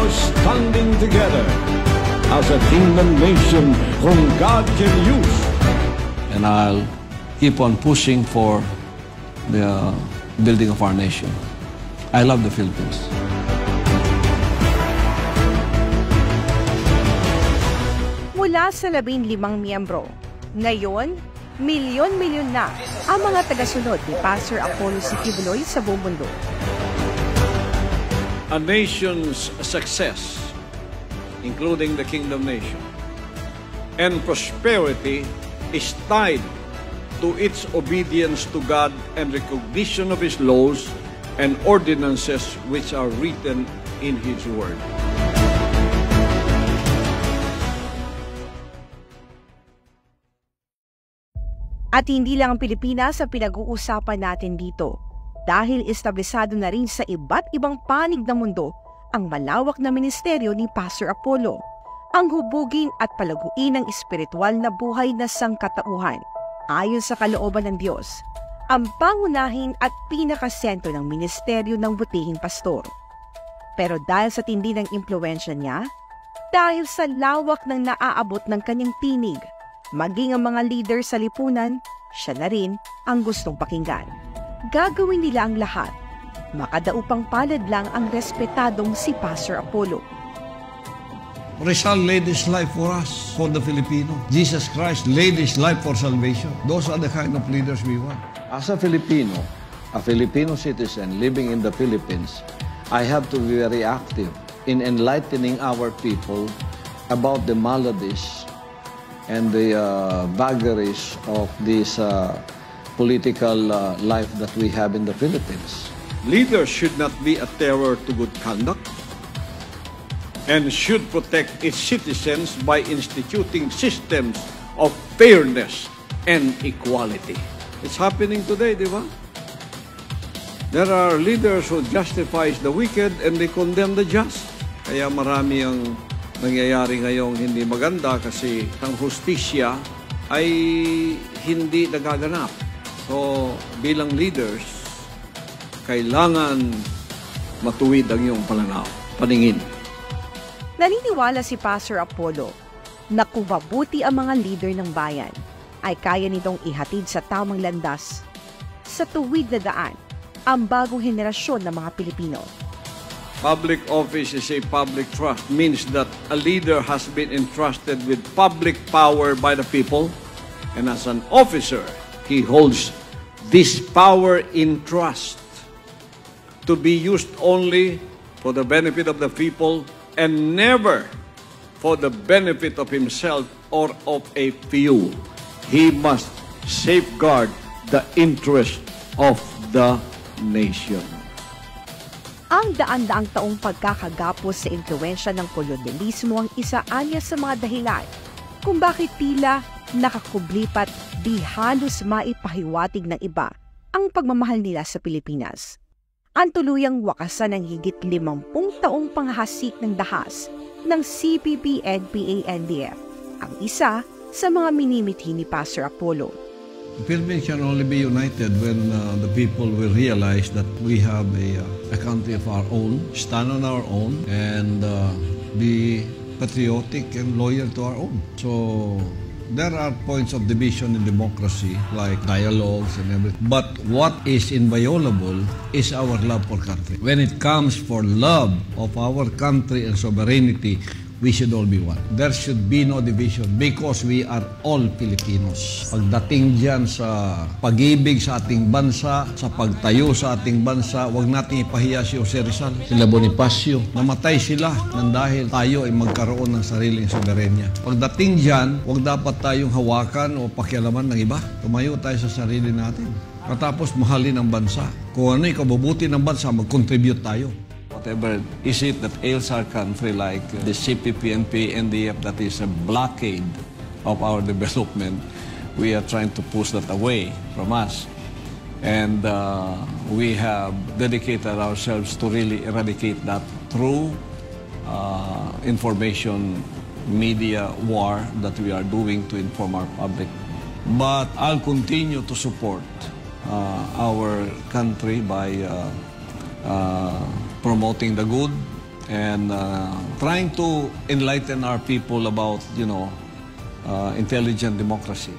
now standing together as a kingdom nation whom God can use. And I'll keep on pushing for the building of our nation. I love the Philippines. Mula sa 15 miyembro, ngayon, milyon-milyon na ang mga tagasunod ni Pastor Apollo C. Quiboloy sa buong mundo. A nation's success, including the kingdom nation, and prosperity is tied to its obedience to God and recognition of His laws and ordinances which are written in His Word. At hindi lang ang Pilipinas ang pinag-uusapan natin dito, dahil establisado na rin sa iba't ibang panig ng mundo ang malawak na ministeryo ni Pastor Apollo, ang hubugin at palaguin ng espiritual na buhay na sangkatauhan ayon sa kalooban ng Diyos, ang pangunahin at pinakasentro ng ministeryo ng butihing pastor. Pero dahil sa tindi ng impluwensya niya, dahil sa lawak ng naaabot ng kanyang tinig, maging ang mga leader sa lipunan, siya na rin ang gustong pakinggan. Gagawin nila ang lahat. Makadaupang palad lang ang respetadong si Pastor Apollo. Rizal laid his life for us, for the Filipino. Jesus Christ laid his life for salvation. Those are the kind of leaders we want. As a Filipino citizen living in the Philippines, I have to be very active in enlightening our people about the maladies and the vagaries of this political life that we have in the Philippines. Leaders should not be a terror to good conduct and should protect its citizens by instituting systems of fairness and equality. It's happening today, di ba? There are leaders who justifies the wicked and they condemn the just. Kaya marami ang nangyayari ngayong hindi maganda kasi ang hustisya ay hindi nagaganap. So, bilang leaders, kailangan matuwid ang iyong paningin. Naniniwala si Pastor Apollo na kung mabuti ang mga leader ng bayan, ay kaya nitong ihatid sa tamang landas, sa tuwid na daan, ang bagong henerasyon ng mga Pilipino. Public office is a public trust, means that a leader has been entrusted with public power by the people, and as an officer, he holds this power in trust to be used only for the benefit of the people and never for the benefit of himself or of a few. He must safeguard the interest of the nation. Ang daan-daang taong pagkakagapos sa impluwensya ng kolonyalismo ang isa-anya sa mga dahilan kung bakit tila nakakublipat di halos maipahiwatig ng iba ang pagmamahal nila sa Pilipinas. Ang tuluyang wakasan ng higit 50 taong panghasik ng dahas ng CPP, NPA, NDF, ang isa sa mga minimithi ni Pastor Apollo. The Philippines can only be united when the people will realize that we have a country of our own, stand on our own, and be patriotic and loyal to our own. So there are points of division in democracy, like dialogues and everything. But what is inviolable is our love for country. When it comes for love of our country and sovereignty, we should all be one. There should be no division because we are all Filipinos. Pagdating dyan sa pag-ibig sa ating bansa, sa pagtayo sa ating bansa, huwag natin ipahiya si Jose Rizal, sila Bonifacio. Namatay sila nang dahil tayo ay magkaroon ng sariling soberenya. Pagdating dyan, huwag dapat tayong hawakan o pakialaman ng iba. Tumayo tayo sa sarili natin. Katapos mahalin ang bansa. Kung ano ikabubuti ng bansa, mag-contribute tayo. Whatever is it that ails our country, like the CPP, NPA, NDF, that is a blockade of our development, we are trying to push that away from us. And we have dedicated ourselves to really eradicate that through information media war that we are doing to inform our public. But I'll continue to support our country by promoting the good and trying to enlighten our people about, intelligent democracy.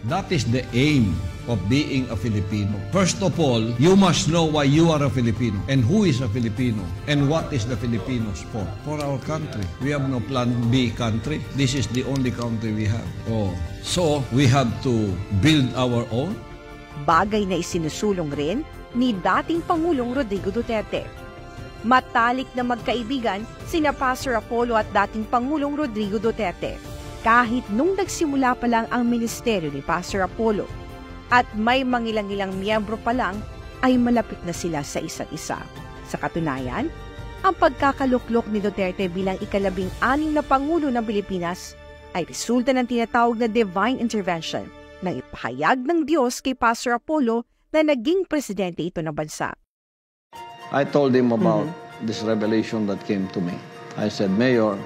That is the aim of being a Filipino. First of all, you must know why you are a Filipino and who is a Filipino and what is the Filipinos for. For our country. We have no plan B country. This is the only country we have. So, we have to build our own. Bagay na isinusulong rin ni dating Pangulong Rodrigo Duterte. Matalik na magkaibigan sina Pastor Apollo at dating Pangulong Rodrigo Duterte. Kahit nung nagsimula pa lang ang ministeryo ni Pastor Apollo at may mangilang-ilang miyembro pa lang ay malapit na sila sa isa't isa. Sa katunayan, ang pagkakaluklok ni Duterte bilang ika-16 na Pangulo ng Pilipinas ay resulta ng tinatawag na divine intervention na ipahayag ng Diyos kay Pastor Apollo na naging presidente ito ng bansa. I told him about this revelation that came to me. I said, Mayor,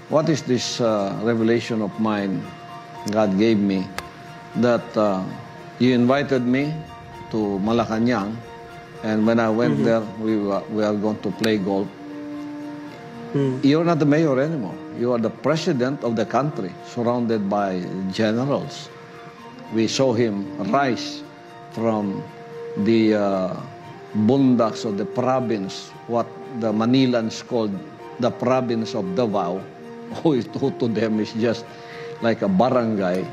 what is this revelation of mine God gave me that you invited me to Malacanang, and when I went there, we are going to play golf. You're not the mayor anymore. You are the president of the country, surrounded by generals. We saw him rise from the bundaks of the province, what the Manilans called the province of Davao, who to them is just like a barangay,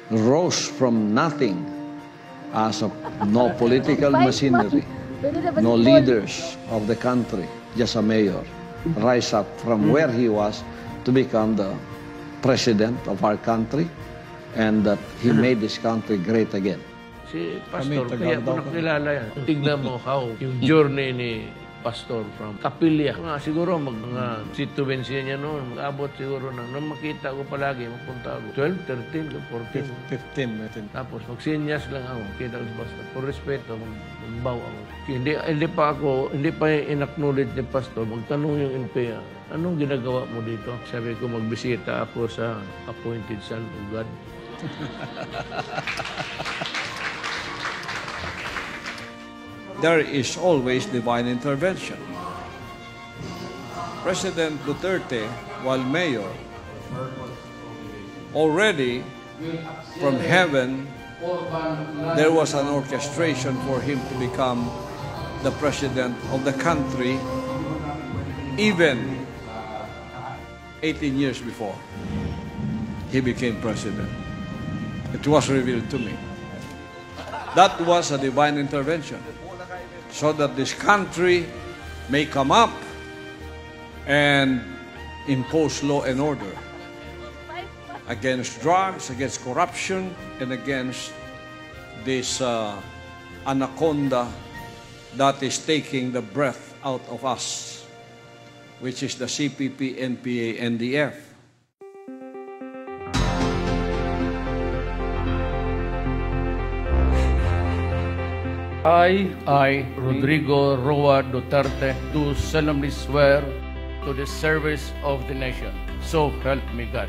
rose from nothing as of no political machinery, no leaders of the country, just a mayor, rise up from where he was to become the president of our country, and that he made this country great again. Si Pastor, kaya mo nakilala yan. Tignan mo how yung journey ni Pastor from Kapilya. Siguro mga situbensya niya noon, mag-abot siguro nang makita ko palagi, magpunta ako. 12, 13, 14. 15. Tapos magsinyas lang ako, kita ko si Pastor. Por respeto, magbaw ako. Hindi pa in-acknowledge ni Pastor, magtanong yung NPA, anong ginagawa mo dito? Sabi ko, magbisita ako sa appointed son of God. There is always divine intervention. President Duterte, while mayor, already from heaven, there was an orchestration for him to become the president of the country, even 18 years before he became president. It was revealed to me. That was a divine intervention, so that this country may come up and impose law and order against drugs, against corruption, and against this anaconda that is taking the breath out of us, which is the CPP, NPA, NDF. I, Rodrigo Roa Duterte, do solemnly swear to the service of the nation. So help me God.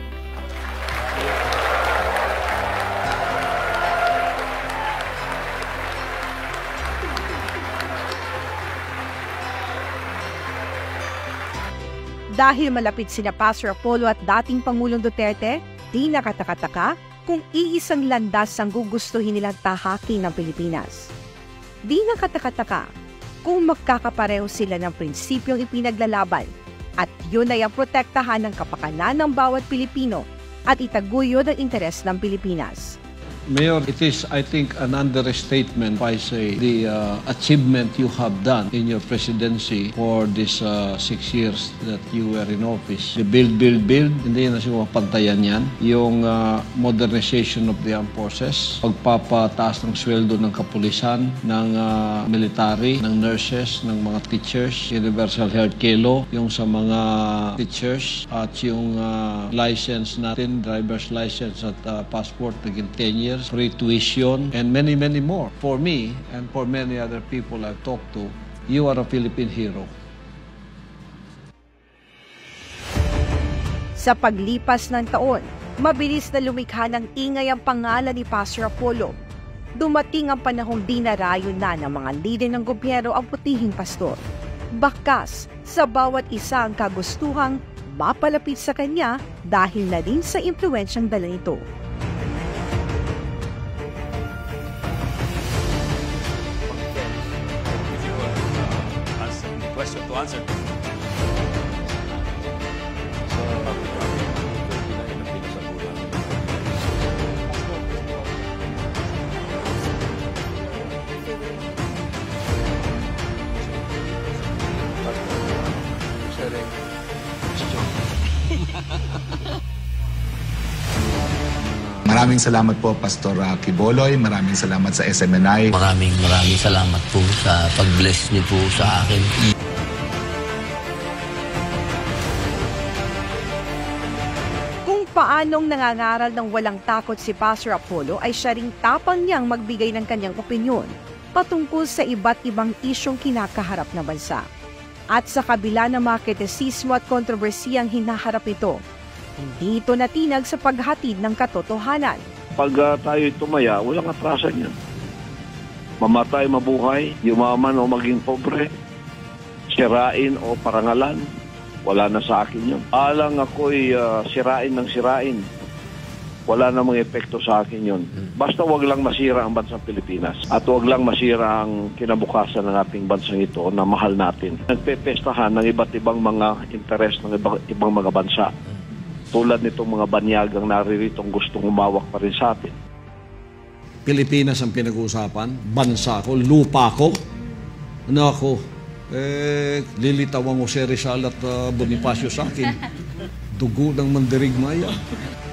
Dahil malapit sina Pastor Apollo at dating Pangulong Duterte, di nakataka-taka kung iisang landas ang gugustuhin nilang tahakin ng Pilipinas. Di nakataka-taka kung magkakapareho sila ng prinsipyong ipinaglalaban at yun ay ang protektahan ng kapakanan ng bawat Pilipino at itaguyod ang interes ng Pilipinas. Mayor, it is, I think, an understatement if I say the achievement you have done in your presidency for these 6 years that you were in office. The build, hindi na siguro pantayan yan. Yung modernization of the armed forces, pagpapataas ng sweldo ng kapulisan, ng military, ng nurses, ng mga teachers, universal health care law, yung sa mga teachers, at yung license natin, driver's license at passport, naging 10 years. Free tuition, and many, many more. For me, and for many other people I've talked to, you are a Philippine hero. Sa paglipas ng taon, mabilis na lumikha ng ingay ang pangalan ni Pastor Apollo. Dumating ang panahong dinarayo na ng mga lider ng gobyerno ang putihing pastor. Bakas sa bawat isa ang kagustuhang mapalapit sa kanya dahil na din sa impluwensyang dala nito. Question to answer. Maraming salamat po, Pastor Quiboloy. Maraming salamat sa SMNI. Maraming salamat po sa pag-bless niyo po sa akin. Kung paanong nangangaral ng walang takot si Pastor Apollo ay siya ring tapang niyang magbigay ng kanyang opinyon patungkol sa iba't ibang isyong kinakaharap na bansa. At sa kabila ng mga kritisismo at kontrobersiyang hinaharap ito, hindi ito natinag sa paghatid ng katotohanan. Pag tayo'y tumaya, walang atrasan yan. Mamatay, mabuhay, yumaman o maging pobre, sirain o parangalan, wala na sa akin yun. Alang ako'y sirain ng sirain, wala namang epekto sa akin yun. Basta wag lang masira ang bansang Pilipinas at wag lang masira ang kinabukasan ng ating bansang ito na mahal natin. Nagpepestahan ng iba't ibang mga interes ng ibang mga bansa. Tulad nitong mga banyagang nariritong gustong umawak pa rin sa atin. Pilipinas ang pinag-uusapan, bansa ko, lupa ko. Ano ako? Lilitawan ko si Rizal at Bonifacio sa akin. Dugo ng mandirigmaya.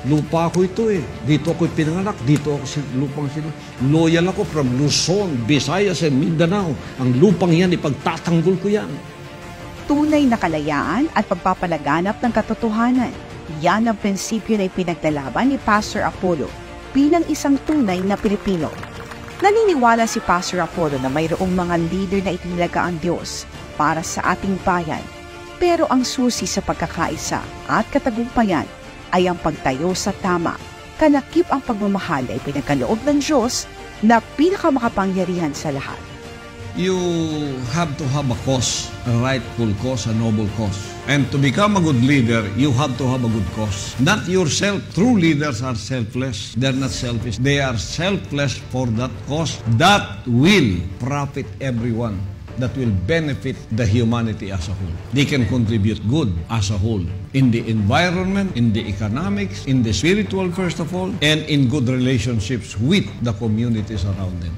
Lupa ko ito eh. Dito ako pinanganak, dito ako lupang sila. Loyal ako from Luzon, Visayas, and Mindanao. Ang lupang yan, ipagtatanggol ko yan. Tunay na kalayaan at pagpapalaganap ng katotohanan. Yan ang prinsipyo na ipinaglalaban ni Pastor Apollo bilang isang tunay na Pilipino. Naniniwala si Pastor Apollo na mayroong mga leader na itinilaga ang Diyos para sa ating bayan. Pero ang susi sa pagkakaisa at katagumpayan ay ang pagtayo sa tama. Kanakip ang pagmamahal ay pinagkaloob ng Diyos na pinakamakapangyarihan sa lahat. You have to have a cause, a rightful cause, a noble cause. And to become a good leader, you have to have a good cause. Not yourself. True leaders are selfless. They're not selfish. They are selfless for that cause that will profit everyone, that will benefit the humanity as a whole. They can contribute good as a whole in the environment, in the economics, in the spiritual first of all, and in good relationships with the communities around them.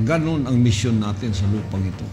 Ganun ang mission natin sa lupang ito.